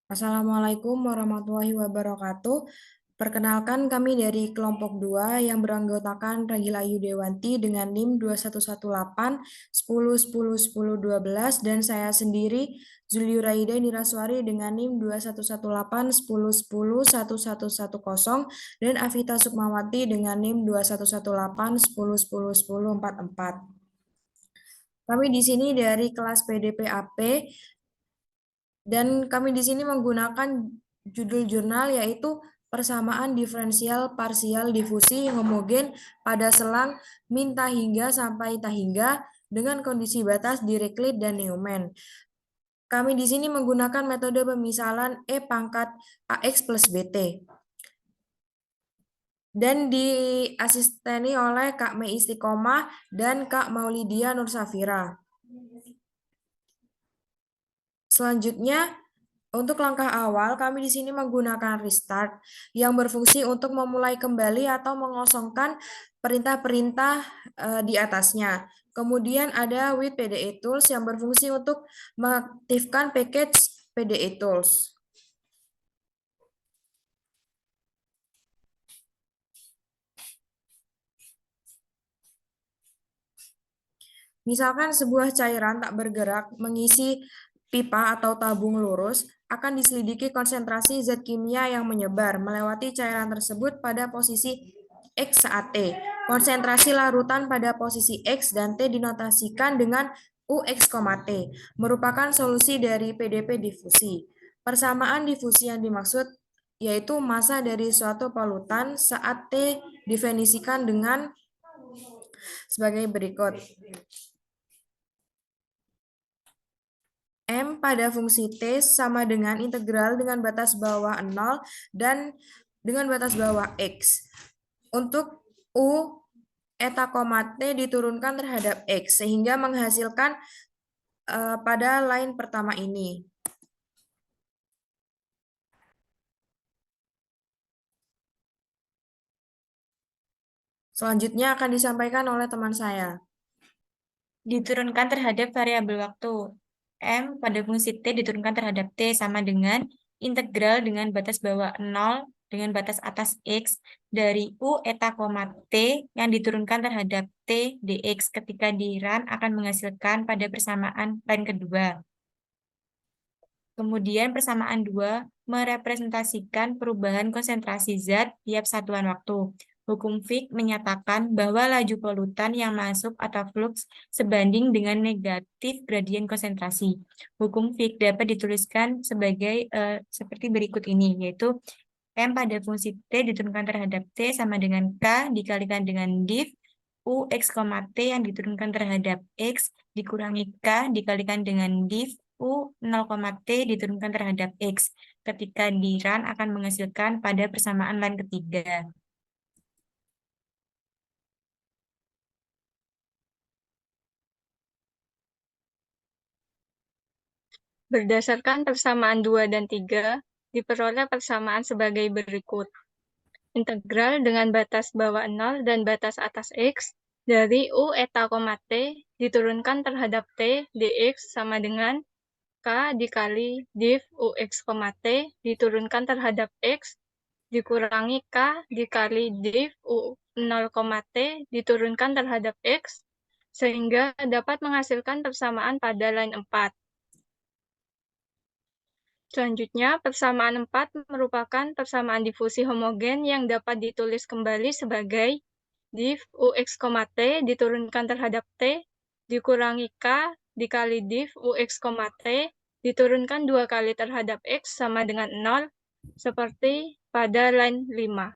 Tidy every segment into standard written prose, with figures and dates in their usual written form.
Assalamualaikum warahmatullahi wabarakatuh. Perkenalkan kami dari kelompok 2 yang beranggotakan Ragil Ayu Dewanti dengan NIM 2118 10 10 10 12 dan saya sendiri Zuliuraida Niraswari dengan NIM 2118 10 10 1110 dan Afita Sukmawati dengan NIM 2118 10 10 10 44. Kami di sini dari kelas PDPAP dan kami di sini menggunakan judul jurnal yaitu persamaan diferensial parsial difusi homogen pada selang min hingga sampai hingga dengan kondisi batas Dirichlet dan Neumann. Kami di sini menggunakan metode pemisalan E pangkat AX plus BT. Dan diasisteni oleh Kak Mei Istiqomah dan Kak Maulidia Nur Safira. Selanjutnya, untuk langkah awal, kami di sini menggunakan restart yang berfungsi untuk memulai kembali atau mengosongkan perintah-perintah di atasnya. Kemudian ada with PDE Tools yang berfungsi untuk mengaktifkan package PDE Tools. Misalkan sebuah cairan tak bergerak mengisi pipa atau tabung lurus, akan diselidiki konsentrasi zat kimia yang menyebar melewati cairan tersebut pada posisi X saat T. Konsentrasi larutan pada posisi X dan T dinotasikan dengan UX, T, merupakan solusi dari PDP difusi. Persamaan difusi yang dimaksud yaitu massa dari suatu polutan saat T definisikan dengan sebagai berikut. M pada fungsi T sama dengan integral dengan batas bawah 0 dan dengan batas bawah X. Untuk U eta koma T diturunkan terhadap X sehingga menghasilkan pada line pertama ini. Selanjutnya akan disampaikan oleh teman saya. Diturunkan terhadap variabel waktu. M pada fungsi T diturunkan terhadap T sama dengan integral dengan batas bawah 0 dengan batas atas X dari U eta koma T yang diturunkan terhadap T dx ketika di run akan menghasilkan pada persamaan line kedua. Kemudian persamaan 2 merepresentasikan perubahan konsentrasi zat tiap satuan waktu. Hukum Fick menyatakan bahwa laju polutan yang masuk atau flux sebanding dengan negatif gradien konsentrasi. Hukum Fick dapat dituliskan sebagai seperti berikut ini, yaitu M pada fungsi T diturunkan terhadap T sama dengan K dikalikan dengan div U X, T yang diturunkan terhadap X dikurangi K dikalikan dengan div U 0, T diturunkan terhadap X. Ketika di run akan menghasilkan pada persamaan line ketiga. Berdasarkan persamaan 2 dan 3, diperoleh persamaan sebagai berikut. Integral dengan batas bawah 0 dan batas atas X dari U eta, T diturunkan terhadap T dx sama dengan K dikali div UX, T diturunkan terhadap X dikurangi K dikali div U 0, T diturunkan terhadap X sehingga dapat menghasilkan persamaan pada line 4. Selanjutnya, persamaan 4 merupakan persamaan difusi homogen yang dapat ditulis kembali sebagai div UX, T diturunkan terhadap T dikurangi K dikali div UX, T diturunkan 2 kali terhadap X sama dengan 0 seperti pada line 5.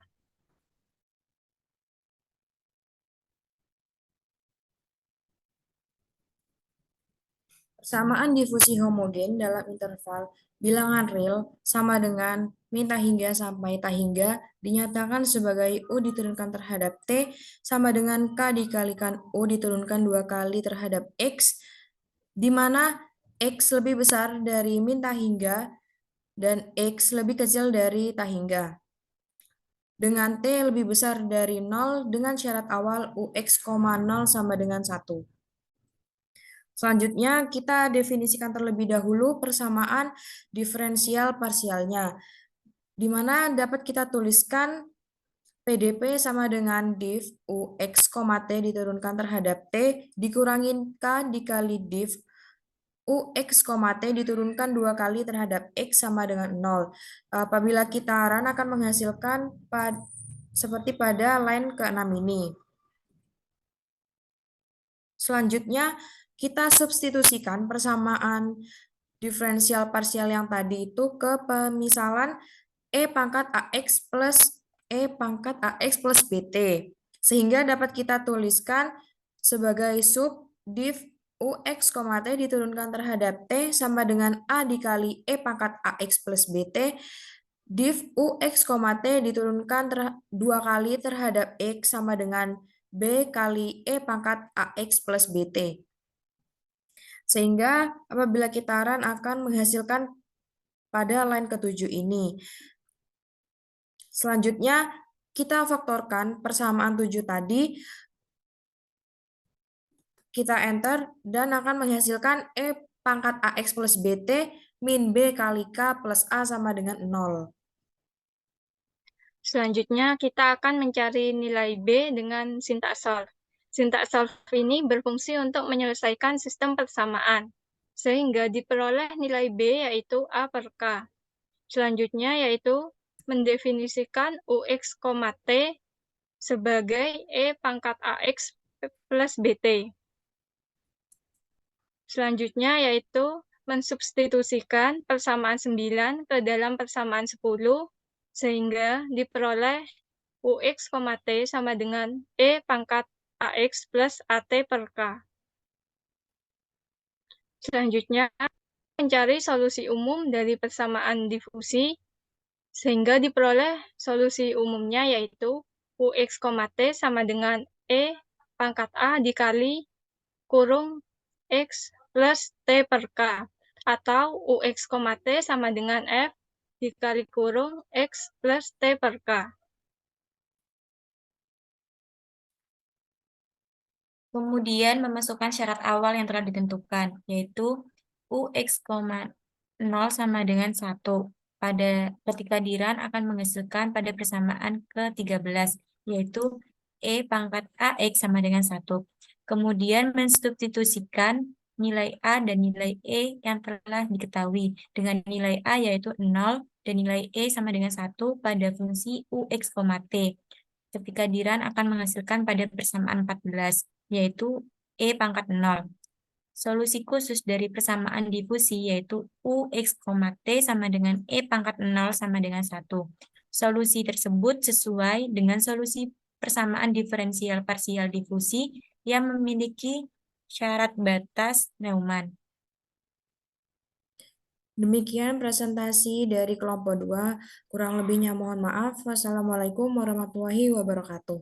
Persamaan difusi homogen dalam interval bilangan real sama dengan min hingga sampai hingga dinyatakan sebagai U diturunkan terhadap T sama dengan K dikalikan U diturunkan 2 kali terhadap X, di mana X lebih besar dari min hingga dan X lebih kecil dari hingga. Dengan T lebih besar dari 0 dengan syarat awal UX, 0 sama dengan 1. Selanjutnya, kita definisikan terlebih dahulu persamaan diferensial parsialnya, di mana dapat kita tuliskan PDP sama dengan div UX, T diturunkan terhadap T dikurangin K dikali div UX, T diturunkan 2 kali terhadap X sama dengan 0. Apabila kitaran akan menghasilkan seperti pada line ke-6 ini. Selanjutnya, kita substitusikan persamaan diferensial parsial yang tadi itu ke pemisalan E pangkat AX plus E pangkat AX plus BT. Sehingga dapat kita tuliskan sebagai sub div UX, T diturunkan terhadap T sama dengan A dikali E pangkat AX plus BT. Div UX, T diturunkan 2 kali terhadap X sama dengan B kali E pangkat AX plus BT. Sehingga apabila kitaran akan menghasilkan pada line ke-7 ini. Selanjutnya, kita faktorkan persamaan 7 tadi, kita enter, dan akan menghasilkan E pangkat AX plus BT min B kali K plus A sama dengan 0. Selanjutnya, kita akan mencari nilai B dengan syntax solve. Syntax solve ini berfungsi untuk menyelesaikan sistem persamaan, sehingga diperoleh nilai B yaitu A per K. Selanjutnya yaitu mendefinisikan UX, T sebagai E pangkat AX plus BT. Selanjutnya yaitu mensubstitusikan persamaan 9 ke dalam persamaan 10, sehingga diperoleh UX, T sama dengan E pangkat AX plus AT per K. Selanjutnya, mencari solusi umum dari persamaan difusi, sehingga diperoleh solusi umumnya yaitu UX, T sama dengan E pangkat A dikali kurung X plus T per K, atau UX, T sama dengan F dikali kurung X plus T per K. Kemudian memasukkan syarat awal yang telah ditentukan, yaitu UX, 0 sama dengan 1. Pada ketika diran akan menghasilkan pada persamaan ke-13, yaitu E pangkat AX sama dengan 1. Kemudian mensubstitusikan nilai A dan nilai E yang telah diketahui dengan nilai A yaitu 0 dan nilai E sama dengan 1 pada fungsi UX, T. Ketika diran akan menghasilkan pada persamaan 14, yaitu E pangkat 0. Solusi khusus dari persamaan difusi yaitu UX, T sama dengan E pangkat 0 sama dengan 1. Solusi tersebut sesuai dengan solusi persamaan diferensial parsial difusi yang memiliki syarat batas Neumann. Demikian presentasi dari kelompok 2. Kurang lebihnya mohon maaf. Wassalamualaikum warahmatullahi wabarakatuh.